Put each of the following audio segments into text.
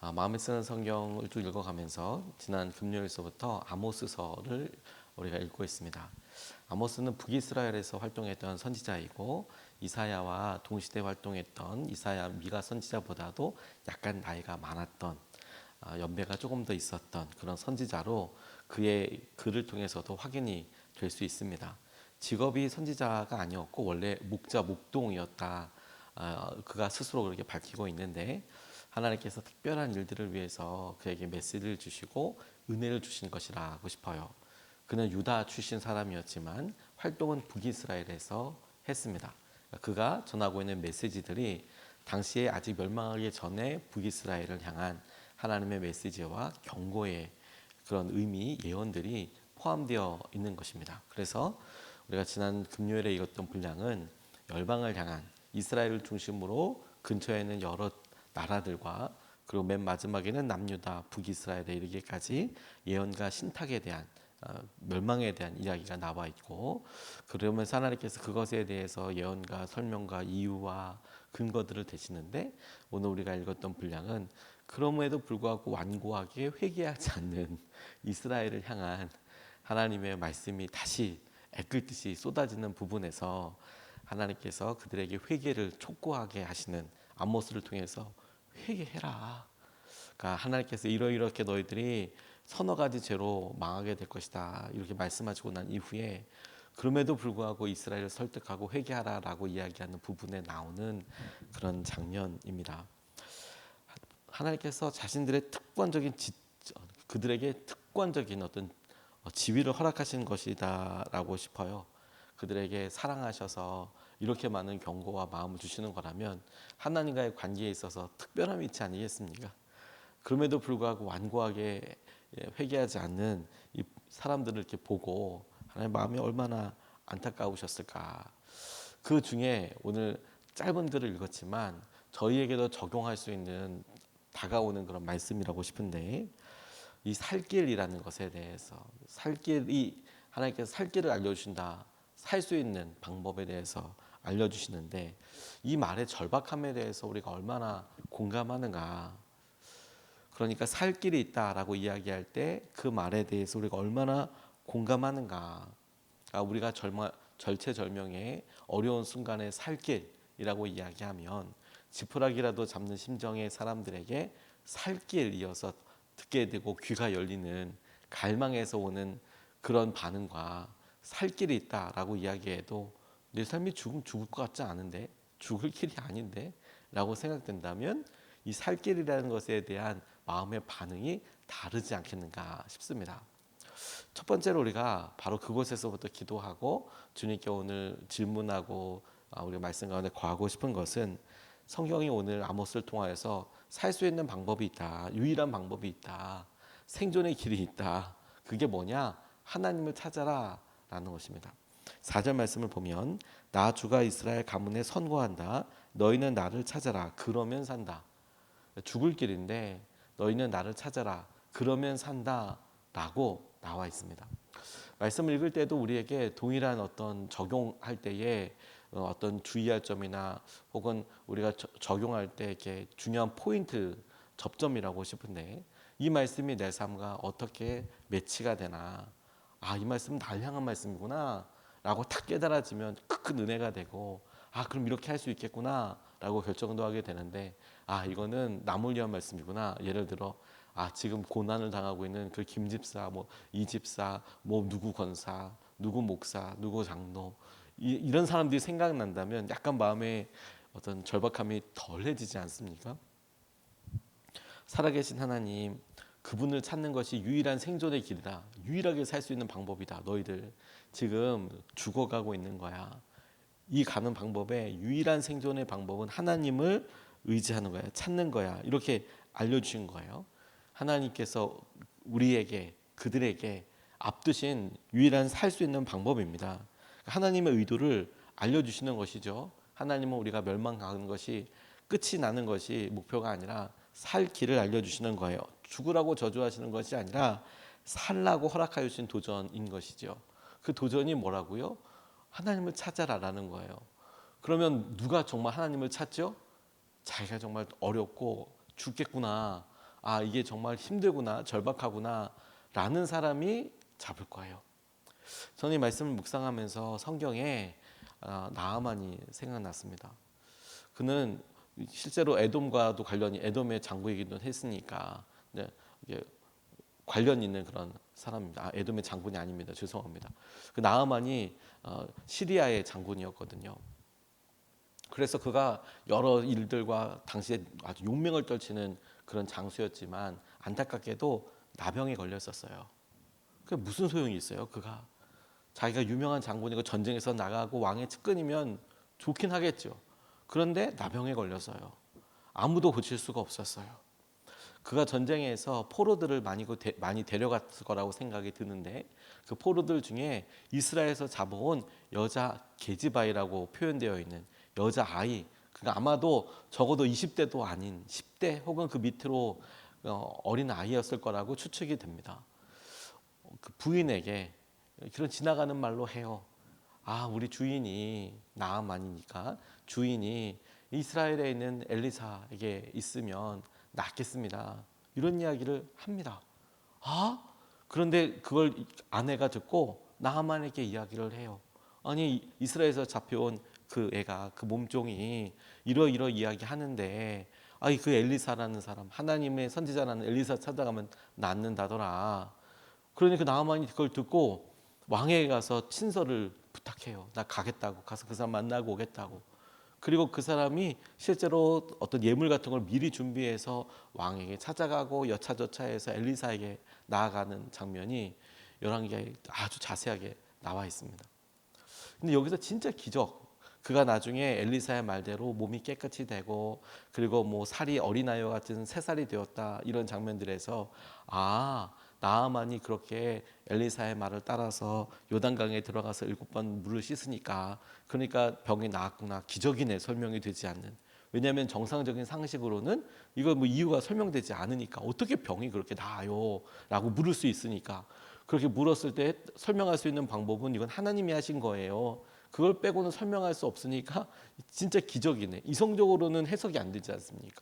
마음에 쓰는 성경을 쭉 읽어가면서 지난 금요일서부터 아모스서를 우리가 읽고 있습니다. 아모스는 북이스라엘에서 활동했던 선지자이고 이사야와 동시대 활동했던 이사야 미가 선지자보다도 약간 나이가 많았던 연배가 조금 더 있었던 그런 선지자로 그의 글을 통해서도 확인이 될 수 있습니다. 직업이 선지자가 아니었고 원래 목동이었다. 그가 스스로 그렇게 밝히고 있는데 하나님께서 특별한 일들을 위해서 그에게 메시지를 주시고 은혜를 주신 것이라고 싶어요. 그는 유다 출신 사람이었지만 활동은 북이스라엘에서 했습니다. 그가 전하고 있는 메시지들이 당시에 아직 멸망하기 전에 북이스라엘을 향한 하나님의 메시지와 경고의 그런 의미, 예언들이 포함되어 있는 것입니다. 그래서 우리가 지난 금요일에 읽었던 분량은 열방을 향한 이스라엘을 중심으로 근처에 있는 여러 나라들과 그리고 맨 마지막에는 남유다, 북이스라엘에 이르기까지 예언과 신탁에 대한 멸망에 대한 이야기가 나와 있고, 그러면서 하나님께서 그것에 대해서 예언과 설명과 이유와 근거들을 대시는데, 오늘 우리가 읽었던 분량은 그럼에도 불구하고 완고하게 회개하지 않는 이스라엘을 향한 하나님의 말씀이 다시 애끓듯이 쏟아지는 부분에서 하나님께서 그들에게 회개를 촉구하게 하시는 아모스를 통해서 회개해라. 그러니까 하나님께서 이렇게 너희들이 서너 가지 죄로 망하게 될 것이다. 이렇게 말씀하시고 난 이후에 그럼에도 불구하고 이스라엘을 설득하고 회개하라라고 이야기하는 부분에 나오는 그런 장면입니다. 하나님께서 자신들의 그들에게 특권적인 어떤 지위를 허락하신 것이다라고 싶어요. 그들에게 사랑하셔서 이렇게 많은 경고와 마음을 주시는 거라면 하나님과의 관계에 있어서 특별한 위치 아니겠습니까? 그럼에도 불구하고 완고하게 회개하지 않는 이 사람들을 이렇게 보고 하나님 마음이 얼마나 안타까우셨을까. 그 중에 오늘 짧은 글을 읽었지만 저희에게도 적용할 수 있는 다가오는 그런 말씀이라고 싶은데, 이 살길이라는 것에 대해서 하나님께서 살 길을 알려주신다. 살 수 있는 방법에 대해서 알려주시는데 이 말의 절박함에 대해서 우리가 얼마나 공감하는가. 그러니까 살 길이 있다라고 이야기할 때 그 말에 대해서 우리가 얼마나 공감하는가. 우리가 절체절명의 어려운 순간에 살 길이라고 이야기하면 지푸라기라도 잡는 심정의 사람들에게 살 길이어서 듣게 되고 귀가 열리는 갈망에서 오는 그런 반응과 살 길이 있다라고 이야기해도 내 삶이 죽을 것 같지 않은데, 죽을 길이 아닌데 라고 생각된다면 이 살 길이라는 것에 대한 마음의 반응이 다르지 않겠는가 싶습니다. 첫 번째로 우리가 바로 그곳에서부터 기도하고 주님께 오늘 질문하고 우리가 말씀 가운데 거하고 싶은 것은, 성경이 오늘 아모스를 통하여서 살 수 있는 방법이 있다. 유일한 방법이 있다. 생존의 길이 있다. 그게 뭐냐? 하나님을 찾아라 라는 것입니다. 4절 말씀을 보면 나 주가 이스라엘 가문에 선고한다. 너희는 나를 찾아라. 그러면 산다. 죽을 길인데 너희는 나를 찾아라. 그러면 산다 라고 나와 있습니다. 말씀을 읽을 때도 우리에게 동일한 어떤 적용할 때에 어떤 주의할 점이나 혹은 우리가 적용할 때 이렇게 중요한 포인트, 접점이라고 싶은데, 이 말씀이 내 삶과 어떻게 매치가 되나, 이 말씀은 날 향한 말씀이구나 라고 탁 깨달아지면 큰 은혜가 되고, 그럼 이렇게 할 수 있겠구나 라고 결정도 하게 되는데, 이거는 남을 위한 말씀이구나. 예를 들어 지금 고난을 당하고 있는 그 김집사, 이집사, 누구 권사, 누구 목사, 누구 장로, 이런 사람들이 생각난다면 약간 마음에 어떤 절박함이 덜해지지 않습니까? 살아계신 하나님, 그분을 찾는 것이 유일한 생존의 길이다. 유일하게 살 수 있는 방법이다. 너희들 지금 죽어가고 있는 거야. 이 가는 방법의 유일한 생존의 방법은 하나님을 의지하는 거야. 찾는 거야. 이렇게 알려주신 거예요. 하나님께서 우리에게, 그들에게 앞두신 유일한 살 수 있는 방법입니다. 하나님의 의도를 알려주시는 것이죠. 하나님은 우리가 멸망하는 것이, 끝이 나는 것이 목표가 아니라 살 길을 알려주시는 거예요. 죽으라고 저주하시는 것이 아니라 살라고 허락하여 주신 도전인 것이죠. 그 도전이 뭐라고요? 하나님을 찾아라라는 거예요. 그러면 누가 정말 하나님을 찾죠? 자기가 정말 어렵고 죽겠구나, 아, 이게 정말 힘들구나, 절박하구나 라는 사람이 잡을 거예요. 저는 이 말씀을 묵상하면서 성경에 나아만이 생각났습니다. 그는 실제로 에돔과도 관련이, 에돔의 장군이기도 했으니까 이게 관련 있는 그런 사람입니다. 에돔의 장군이 아닙니다. 죄송합니다. 그 나아만이 시리아의 장군이었거든요. 그래서 그가 여러 일들과 당시에 아주 용맹을 떨치는 그런 장수였지만 안타깝게도 나병에 걸렸었어요. 그 무슨 소용이 있어요? 그가 자기가 유명한 장군이고 전쟁에서 나가고 왕의 측근이면 좋긴 하겠죠. 그런데 나병에 걸려서요. 아무도 고칠 수가 없었어요. 그가 전쟁에서 포로들을 많이 데려갔을 거라고 생각이 드는데 그 포로들 중에 이스라엘에서 잡아온 여자 계지바이라고 표현되어 있는 여자 아이, 그가 아마도 적어도 20대도 아닌 10대 혹은 그 밑으로 어린 아이였을 거라고 추측이 됩니다. 그 부인에게 그런 지나가는 말로 해요. 아, 우리 주인이 나아만이니까 주인이 이스라엘에 있는 엘리사에게 있으면 낫겠습니다. 이런 이야기를 합니다. 아, 그런데 그걸 아내가 듣고 나아만에게 이야기를 해요. 아니, 이스라엘에서 잡혀온 그 애가, 그 몸종이 이러이러 이야기 하는데, 아이, 그 엘리사라는 사람, 하나님의 선지자라는 엘리사 찾아가면 낫는다더라. 그러니 그 나아만이 그걸 듣고 왕에게 가서 친서를 부탁해요. 나 가겠다고, 가서 그 사람 만나고 오겠다고. 그리고 그 사람이 실제로 어떤 예물 같은 걸 미리 준비해서 왕에게 찾아가고 여차저차해서 엘리사에게 나아가는 장면이 열왕기에 아주 자세하게 나와 있습니다. 근데 여기서 진짜 기적. 그가 나중에 엘리사의 말대로 몸이 깨끗이 되고 그리고 뭐 살이 어린아이와 같은 새 살이 되었다, 이런 장면들에서 아, 나아만이 그렇게 엘리사의 말을 따라서 요단강에 들어가서 7번 물을 씻으니까 그러니까 병이 나았구나, 기적이네, 설명이 되지 않는. 왜냐하면 정상적인 상식으로는 이거 뭐 이유가 설명되지 않으니까 어떻게 병이 그렇게 나아요? 라고 물을 수 있으니까. 그렇게 물었을 때 설명할 수 있는 방법은 이건 하나님이 하신 거예요. 그걸 빼고는 설명할 수 없으니까 진짜 기적이네. 이성적으로는 해석이 안 되지 않습니까?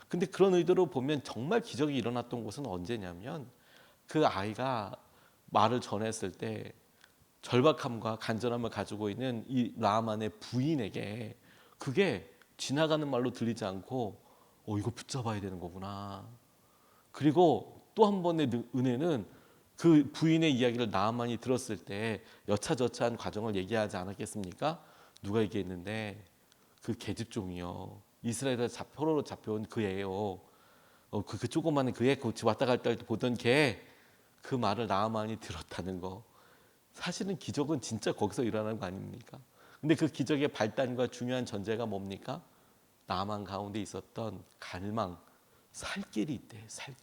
근데 그런 의도로 보면 정말 기적이 일어났던 곳은 언제냐면 그 아이가 말을 전했을 때 절박함과 간절함을 가지고 있는 이 나아만의 부인에게 그게 지나가는 말로 들리지 않고 이거 붙잡아야 되는 거구나. 그리고 또 한 번의 은혜는 그 부인의 이야기를 나아만이 들었을 때 여차저차한 과정을 얘기하지 않았겠습니까? 누가 얘기했는데 그 계집종이요, 이스라엘에서 포로로 잡혀온 그 애요. 그 조그마한 그 애, 왔다 갔다 할 때 보던 걔, 그 말을 나아만이 들었다는 거. 사실은 기적은 진짜 거기서 일어나는 거 아닙니까? 근데 그 기적의 발단과 중요한 전제가 뭡니까? 나아만 가운데 있었던 갈망, 살 길이 있대. 살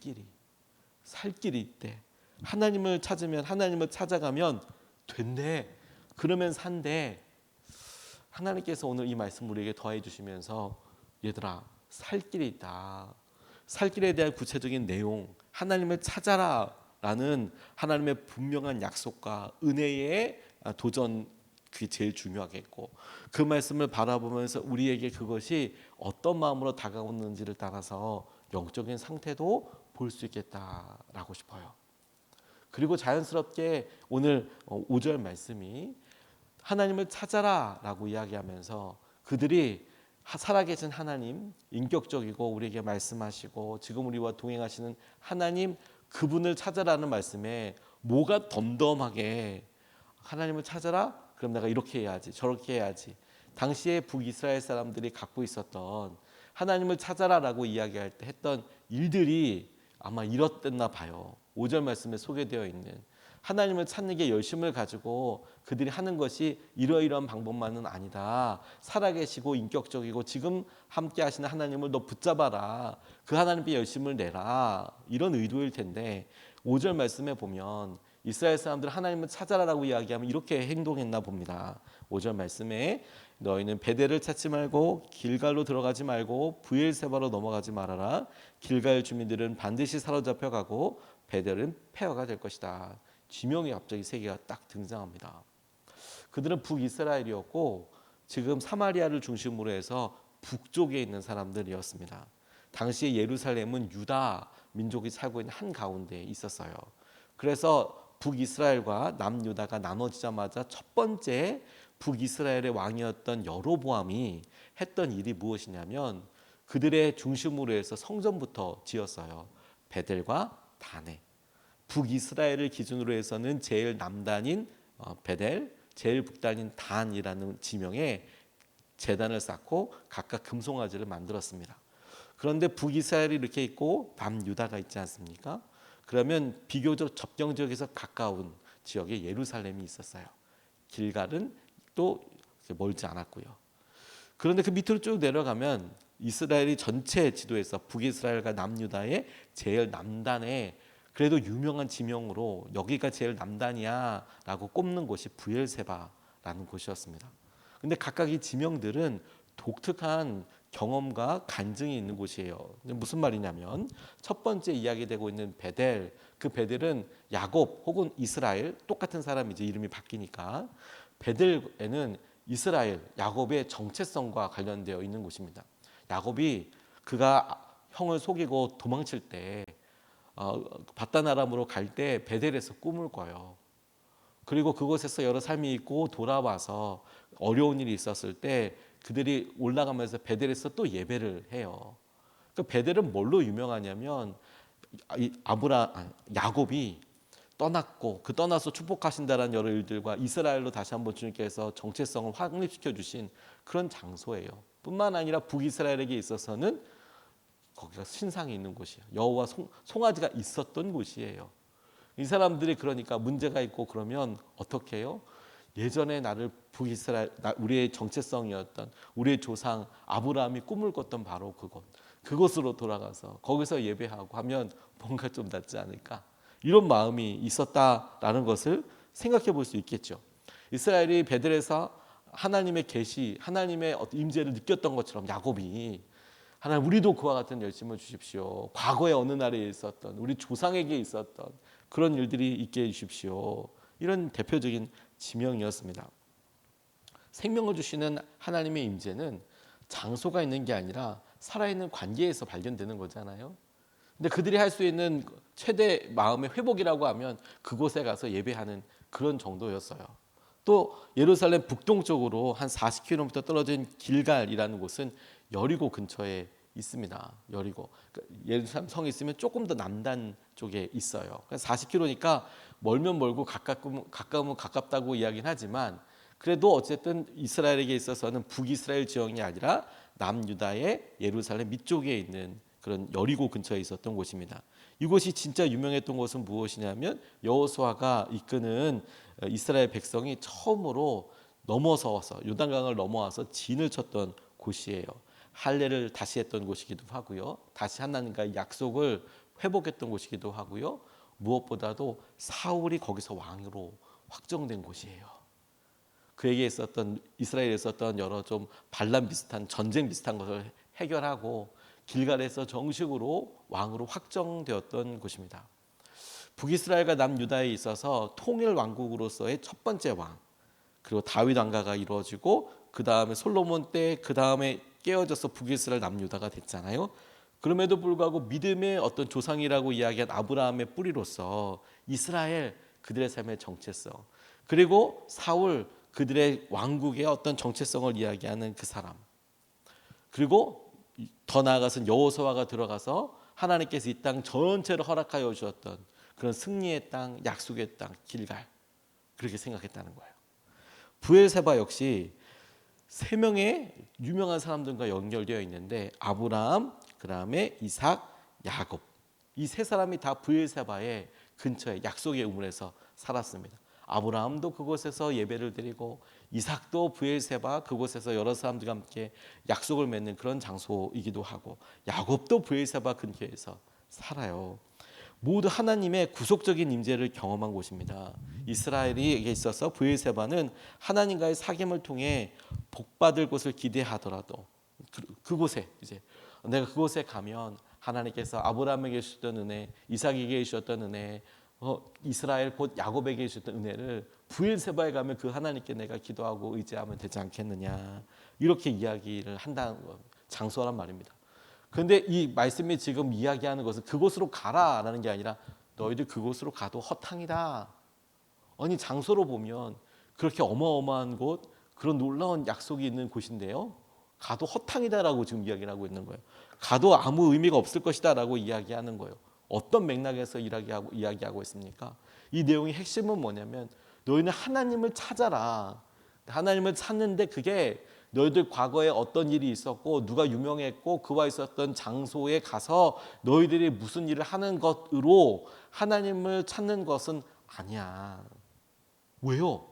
길이 있대. 하나님을 찾으면, 하나님을 찾아가면 된대. 그러면 산대. 하나님께서 오늘 이 말씀 우리에게 더해 주시면서 얘들아, 살 길이 있다. 살 길에 대한 구체적인 내용, 하나님을 찾아라 라는 하나님의 분명한 약속과 은혜의 도전, 그게 제일 중요하겠고, 그 말씀을 바라보면서 우리에게 그것이 어떤 마음으로 다가오는지를 따라서 영적인 상태도 볼 수 있겠다라고 싶어요. 그리고 자연스럽게 오늘 5절 말씀이 하나님을 찾아라 라고 이야기하면서 그들이 살아계신 하나님, 인격적이고 우리에게 말씀하시고 지금 우리와 동행하시는 하나님, 그분을 찾아라는 말씀에 뭐가 덤덤하게 하나님을 찾아라? 그럼 내가 이렇게 해야지, 저렇게 해야지. 당시에 북이스라엘 사람들이 갖고 있었던 하나님을 찾아라라고 이야기할 때 했던 일들이 아마 이렇댔나 봐요. 5절 말씀에 소개되어 있는 하나님을 찾는 게 열심을 가지고 그들이 하는 것이 이러이러한 방법만은 아니다. 살아계시고 인격적이고 지금 함께 하시는 하나님을 너 붙잡아라. 그 하나님께 열심을 내라. 이런 의도일 텐데 5절 말씀에 보면 이스라엘 사람들 하나님을 찾아라라고 이야기하면 이렇게 행동했나 봅니다. 5절 말씀에 너희는 베델을 찾지 말고 길갈로 들어가지 말고 브엘세바로 넘어가지 말아라. 길갈 주민들은 반드시 사로잡혀 가고 베델은 폐허가 될 것이다. 지명이 갑자기 세 개가 딱 등장합니다. 그들은 북이스라엘이었고 지금 사마리아를 중심으로 해서 북쪽에 있는 사람들이었습니다. 당시에 예루살렘은 유다 민족이 살고 있는 한 가운데 있었어요. 그래서 북이스라엘과 남유다가 나눠지자마자 첫 번째 북이스라엘의 왕이었던 여로보암이 했던 일이 무엇이냐면 그들의 중심으로 해서 성전부터 지었어요. 베델과 단에. 북이스라엘을 기준으로 해서는 제일 남단인 베델, 제일 북단인 단이라는 지명에 제단을 쌓고 각각 금송아지를 만들었습니다. 그런데 북이스라엘이 이렇게 있고 남유다가 있지 않습니까? 그러면 비교적 접경 지역에서 가까운 지역에 예루살렘이 있었어요. 길갈은 또 멀지 않았고요. 그런데 그 밑으로 쭉 내려가면 이스라엘이 전체 지도에서 북이스라엘과 남유다의 제일 남단에 그래도 유명한 지명으로 여기가 제일 남단이야라고 꼽는 곳이 브엘세바라는 곳이었습니다. 근데 각각 이 지명들은 독특한 경험과 간증이 있는 곳이에요. 무슨 말이냐면 첫 번째 이야기되고 있는 베델, 그 베델은 야곱 혹은 이스라엘 똑같은 사람이지 이름이 바뀌니까 베델에는 이스라엘, 야곱의 정체성과 관련되어 있는 곳입니다. 야곱이 그가 형을 속이고 도망칠 때 바단 아람으로 갈 때 베델에서 꿈을 꿔요. 그리고 그곳에서 여러 삶이 있고 돌아와서 어려운 일이 있었을 때 그들이 올라가면서 베델에서 또 예배를 해요. 그 베델은 뭘로 유명하냐면 야곱이 떠났고 그 떠나서 축복하신다는 여러 일들과 이스라엘로 다시 한번 주님께서 정체성을 확립시켜 주신 그런 장소예요. 뿐만 아니라 북이스라엘에게 있어서는 거기가 신상이 있는 곳이에요. 여호와 송아지가 있었던 곳이에요. 이 사람들이 그러니까 문제가 있고 그러면 어떻게 해요? 예전에 나를 북이스라엘 우리의 정체성이었던 우리의 조상 아브라함이 꿈을 꿨던 바로 그곳으로 돌아가서 거기서 예배하고 하면 뭔가 좀 낫지 않을까? 이런 마음이 있었다라는 것을 생각해 볼 수 있겠죠. 이스라엘이 베델에서 하나님의 계시, 하나님의 임재를 느꼈던 것처럼 야곱이 하나님 우리도 그와 같은 열심을 주십시오. 과거에 어느 날에 있었던 우리 조상에게 있었던 그런 일들이 있게 해주십시오. 이런 대표적인 지명이었습니다. 생명을 주시는 하나님의 임재는 장소가 있는 게 아니라 살아있는 관계에서 발견되는 거잖아요. 근데 그들이 할 수 있는 최대 마음의 회복이라고 하면 그곳에 가서 예배하는 그런 정도였어요. 또 예루살렘 북동쪽으로 한 40km 떨어진 길갈이라는 곳은 여리고 근처에 있습니다. 여리고 예루살렘 성이 있으면 조금 더 남단 쪽에 있어요. 40km니까 멀면 멀고 가까우면 가깝다고 이야기는 하지만 그래도 어쨌든 이스라엘에게 있어서는 북이스라엘 지역이 아니라 남유다의 예루살렘 밑쪽에 있는 그런 여리고 근처에 있었던 곳입니다. 이곳이 진짜 유명했던 곳은 무엇이냐면 여호수아가 이끄는 이스라엘 백성이 처음으로 넘어서서 요단강을 넘어와서 진을 쳤던 곳이에요. 할례를 다시 했던 곳이기도 하고요. 다시 하나님과의 약속을 회복했던 곳이기도 하고요. 무엇보다도 사울이 거기서 왕으로 확정된 곳이에요. 그에게 있었던 이스라엘에 있었던 여러 좀 반란 비슷한 전쟁 비슷한 것을 해결하고 길갈에서 정식으로 왕으로 확정되었던 곳입니다. 북이스라엘과 남유다에 있어서 통일 왕국으로서의 첫 번째 왕 그리고 다윗 왕가가 이루어지고 그 다음에 솔로몬 때 그 다음에 깨어져서 북이스라엘 남유다가 됐잖아요. 그럼에도 불구하고 믿음의 어떤 조상이라고 이야기한 아브라함의 뿌리로서 이스라엘 그들의 삶의 정체성 그리고 사울 그들의 왕국의 어떤 정체성을 이야기하는 그 사람 그리고 더 나아가서는 여호수아가 들어가서 하나님께서 이 땅 전체를 허락하여 주셨던 그런 승리의 땅, 약속의 땅, 길갈 그렇게 생각했다는 거예요. 브엘세바 역시 세 명의 유명한 사람들과 연결되어 있는데 아브라함, 그 다음에 이삭, 야곱 이 세 사람이 다 브엘세바의 근처에 약속의 우물에서 살았습니다. 아브라함도 그곳에서 예배를 드리고 이삭도 브엘세바 그곳에서 여러 사람들과 함께 약속을 맺는 그런 장소이기도 하고 야곱도 브엘세바 근처에서 살아요. 모두 하나님의 구속적인 임재를 경험한 곳입니다. 이스라엘에게 있어서 브엘세바는 하나님과의 사귐을 통해 복받을 곳을 기대하더라도 그곳에 이제 내가 그곳에 가면 하나님께서 아브라함에게 주셨던 은혜, 이삭에게 주셨던 은혜, 이스라엘 곧 야곱에게 주셨던 은혜를 브엘세바에 가면 그 하나님께 내가 기도하고 의지하면 되지 않겠느냐 이렇게 이야기를 한다는 장소란 말입니다. 그런데 이 말씀이 지금 이야기하는 것은 그곳으로 가라라는 게 아니라 너희들 그곳으로 가도 허탕이다. 아니 장소로 보면 그렇게 어마어마한 곳, 그런 놀라운 약속이 있는 곳인데요. 가도 허탕이다라고 지금 이야기를 하고 있는 거예요. 가도 아무 의미가 없을 것이다라고 이야기하는 거예요. 어떤 맥락에서 이야기하고 있습니까? 이 내용의 핵심은 뭐냐면 너희는 하나님을 찾아라. 하나님을 찾는데 그게 너희들 과거에 어떤 일이 있었고 누가 유명했고 그와 있었던 장소에 가서 너희들이 무슨 일을 하는 것으로 하나님을 찾는 것은 아니야. 왜요?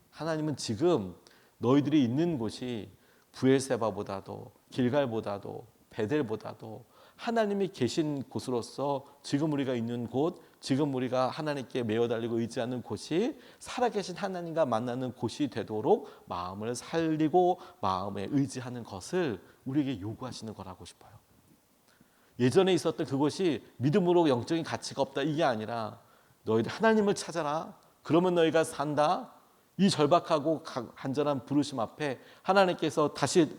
하나님은 지금 너희들이 있는 곳이 브엘세바보다도 길갈보다도 베델보다도 하나님이 계신 곳으로서 지금 우리가 있는 곳, 지금 우리가 하나님께 매어 달리고 의지하는 곳이 살아계신 하나님과 만나는 곳이 되도록 마음을 살리고 마음에 의지하는 것을 우리에게 요구하시는 거라고 싶어요. 예전에 있었던 그것이 믿음으로 영적인 가치가 없다 이게 아니라 너희들 하나님을 찾아라. 그러면 너희가 산다. 이 절박하고 간절한 부르심 앞에 하나님께서 다시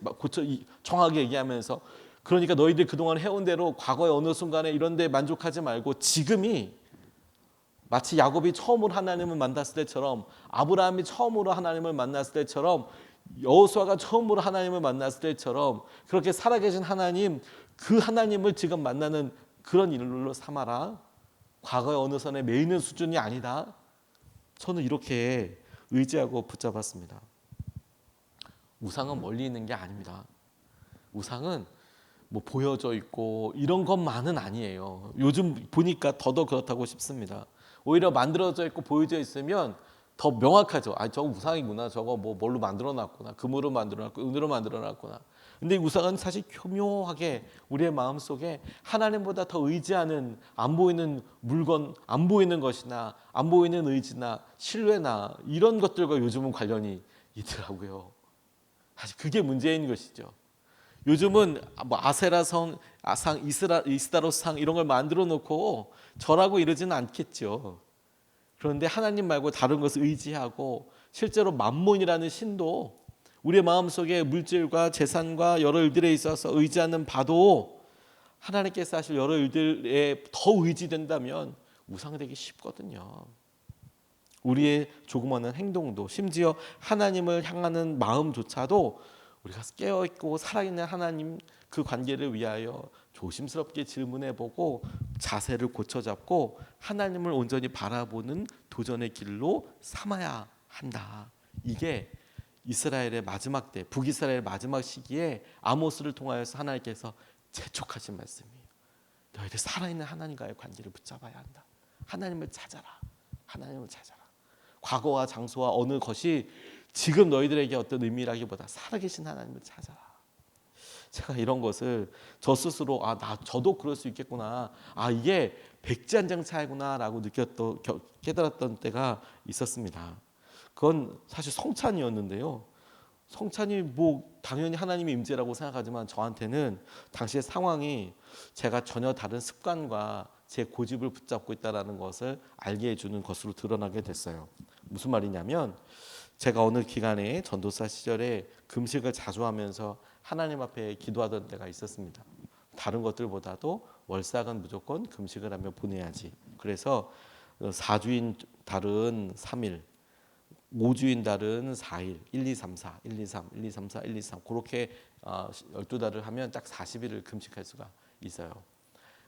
정확하게 얘기하면서 그러니까 너희들 그동안 해온 대로 과거의 어느 순간에 이런 데 만족하지 말고 지금이 마치 야곱이 처음으로 하나님을 만났을 때처럼 아브라함이 처음으로 하나님을 만났을 때처럼 여호수아가 처음으로 하나님을 만났을 때처럼 그렇게 살아계신 하나님 그 하나님을 지금 만나는 그런 일로 삼아라. 과거의 어느 선에 매이는 수준이 아니다. 저는 이렇게 의지하고 붙잡았습니다. 우상은 멀리 있는 게 아닙니다. 우상은 뭐 보여져 있고 이런 것만은 아니에요. 요즘 보니까 더더욱 그렇다고 싶습니다. 오히려 만들어져 있고 보여져 있으면 더 명확하죠. 아, 저거 우상이구나. 저거 뭐 뭘로 만들어놨구나. 금으로 만들어놨고 은으로 만들어놨구나. 근데 우상은 사실 교묘하게 우리의 마음속에 하나님보다 더 의지하는 안 보이는 물건, 안 보이는 것이나 안 보이는 의지나 신뢰나 이런 것들과 요즘은 관련이 있더라고요. 사실 그게 문제인 것이죠. 요즘은 뭐 아세라 상, 이스타로스 상 이런 걸 만들어 놓고 절하고 이러지는 않겠죠. 그런데 하나님 말고 다른 것을 의지하고 실제로 만몬이라는 신도 우리의 마음속에 물질과 재산과 여러 일들에 있어서 의지하는 바도 하나님께서 하실 여러 일들에 더 의지된다면 우상되기 쉽거든요. 우리의 조그마한 행동도 심지어 하나님을 향하는 마음조차도 우리가 깨어있고 살아있는 하나님 그 관계를 위하여 조심스럽게 질문해보고 자세를 고쳐잡고 하나님을 온전히 바라보는 도전의 길로 삼아야 한다. 이게 이스라엘의 마지막 때, 북이스라엘의 마지막 시기에 아모스를 통하여서 하나님께서 재촉하신 말씀이에요. 너희들 살아있는 하나님과의 관계를 붙잡아야 한다. 하나님을 찾아라. 하나님을 찾아라. 과거와 장소와 어느 것이 지금 너희들에게 어떤 의미라기보다 살아계신 하나님을 찾아라. 제가 이런 것을 저 스스로 저도 그럴 수 있겠구나. 이게 백지한장 차이구나라고 깨달았던 때가 있었습니다. 그건 사실 성찬이었는데요. 성찬이 뭐 당연히 하나님의 임재라고 생각하지만 저한테는 당시의 상황이 제가 전혀 다른 습관과 제 고집을 붙잡고 있다는 것을 알게 해주는 것으로 드러나게 됐어요. 무슨 말이냐면 제가 어느 기간에 전도사 시절에 금식을 자주 하면서 하나님 앞에 기도하던 때가 있었습니다. 다른 것들보다도 월삭은 무조건 금식을 하며 보내야지. 그래서 4주인 달은 3일, 5주인 달은 4일, 1, 2, 3, 4, 1, 2, 3, 1, 2, 3, 4, 1, 2, 3 그렇게 12달을 하면 딱 40일을 금식할 수가 있어요.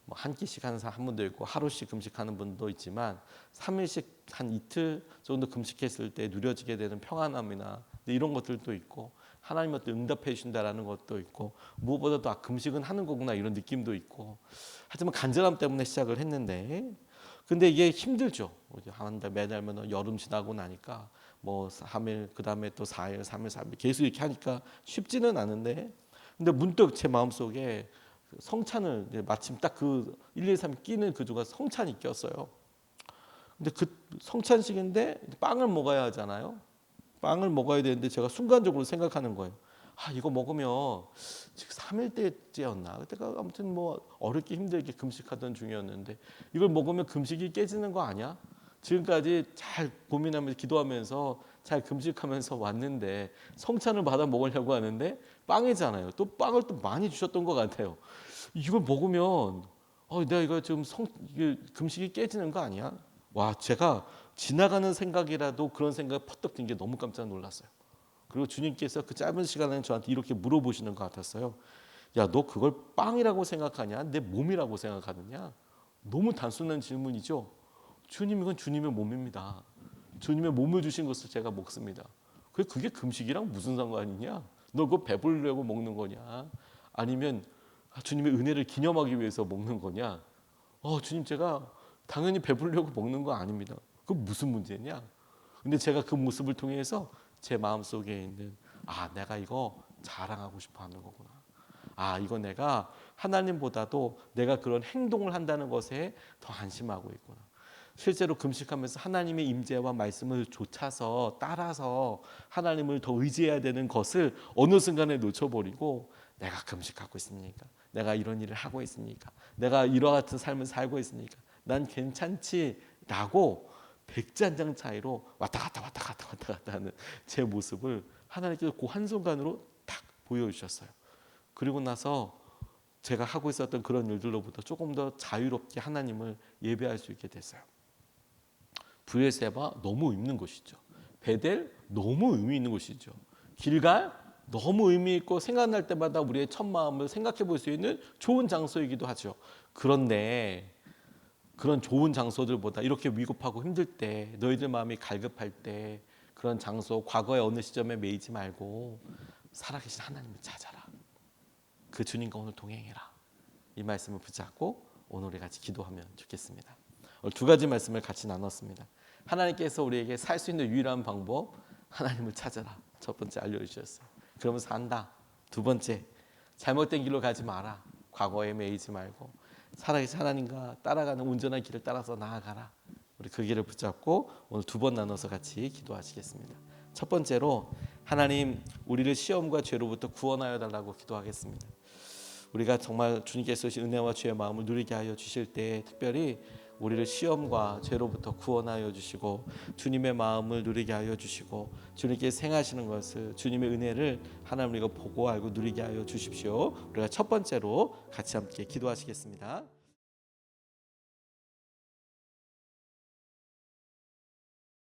뭐 한 끼씩 하는 한 분도 있고 하루씩 금식하는 분도 있지만 3일씩 한 이틀 정도 금식했을 때 누려지게 되는 평안함이나 이런 것들도 있고 하나님 어떤 응답해 주신다라는 것도 있고 무엇보다도 금식은 하는 거구나 이런 느낌도 있고 하지만 간절함 때문에 시작을 했는데 근데 이게 힘들죠. 한 달 매달면 여름 지나고 나니까 뭐 3일 그다음에 또 4일 3일 3일 계속 이렇게 하니까 쉽지는 않은데 근데 문득 제 마음속에 성찬을 마침 딱 그 1, 2, 3 끼는 그 주가 성찬이 꼈어요. 근데 그 성찬식인데 빵을 먹어야 하잖아요. 빵을 먹어야 되는데 제가 순간적으로 생각하는 거예요. 이거 먹으면 지금 3일째였나? 그때가 아무튼 뭐 어렵게 힘들게 금식하던 중이었는데 이걸 먹으면 금식이 깨지는 거 아니야? 지금까지 잘 고민하면서 기도하면서 잘 금식하면서 왔는데 성찬을 받아 먹으려고 하는데 빵이잖아요. 또 빵을 또 많이 주셨던 것 같아요. 이걸 먹으면 내가 이거 좀 이게 금식이 깨지는 거 아니야? 와, 제가 지나가는 생각이라도 그런 생각 퍼뜩 든 게 너무 깜짝 놀랐어요. 그리고 주님께서 그 짧은 시간에 저한테 이렇게 물어보시는 것 같았어요. 야, 너 그걸 빵이라고 생각하냐? 내 몸이라고 생각하느냐? 너무 단순한 질문이죠. 주님, 이건 주님의 몸입니다. 주님의 몸을 주신 것을 제가 먹습니다. 그게 금식이랑 무슨 상관이냐? 너 그거 배부르려고 먹는 거냐? 아니면 주님의 은혜를 기념하기 위해서 먹는 거냐? 주님, 제가 당연히 배부르려고 먹는 거 아닙니다. 그건 무슨 문제냐? 근데 제가 그 모습을 통해서 제 마음속에 있는 내가 이거 자랑하고 싶어 하는 거구나. 이거 내가 하나님보다도 내가 그런 행동을 한다는 것에 더 안심하고 있구나. 실제로 금식하면서 하나님의 임재와 말씀을 좇아서 따라서 하나님을 더 의지해야 되는 것을 어느 순간에 놓쳐버리고 내가 금식하고 있으니까, 내가 이런 일을 하고 있으니까, 내가 이와 같은 삶을 살고 있으니까 난 괜찮지라고 백지한장 차이로 왔다 갔다 하는 제 모습을 하나님께서 그 한순간으로 딱 보여주셨어요. 그리고 나서 제가 하고 있었던 그런 일들로부터 조금 더 자유롭게 하나님을 예배할 수 있게 됐어요. 브에세바 너무 있는 곳이죠. 베델 너무 의미 있는 곳이죠. 길갈 너무 의미 있고 생각날 때마다 우리의 첫 마음을 생각해 볼 수 있는 좋은 장소이기도 하죠. 그런데 그런 좋은 장소들보다 이렇게 위급하고 힘들 때, 너희들 마음이 갈급할 때 그런 장소, 과거의 어느 시점에 매이지 말고 살아계신 하나님을 찾아라. 그 주님과 오늘 동행해라. 이 말씀을 붙잡고 오늘 우리 같이 기도하면 좋겠습니다. 오늘 두 가지 말씀을 같이 나눴습니다. 하나님께서 우리에게 살 수 있는 유일한 방법, 하나님을 찾아라. 첫 번째 알려주셨어요. 그러면서 산다. 두 번째, 잘못된 길로 가지 마라. 과거에 매이지 말고 살아계신 하나님과 따라가는 온전한 길을 따라서 나아가라. 우리 그 길을 붙잡고 오늘 두 번 나눠서 같이 기도하시겠습니다. 첫 번째로, 하나님, 우리를 시험과 죄로부터 구원하여 달라고 기도하겠습니다. 우리가 정말 주님께서 주신 은혜와 주의 마음을 누리게 하여 주실 때 특별히 우리를 시험과 죄로부터 구원하여 주시고 주님의 마음을 누리게 하여 주시고 주님께서 행하시는 것을, 주님의 은혜를 하나님 우리가 보고 알고 누리게 하여 주십시오. 우리가 첫 번째로 같이 함께 기도하시겠습니다.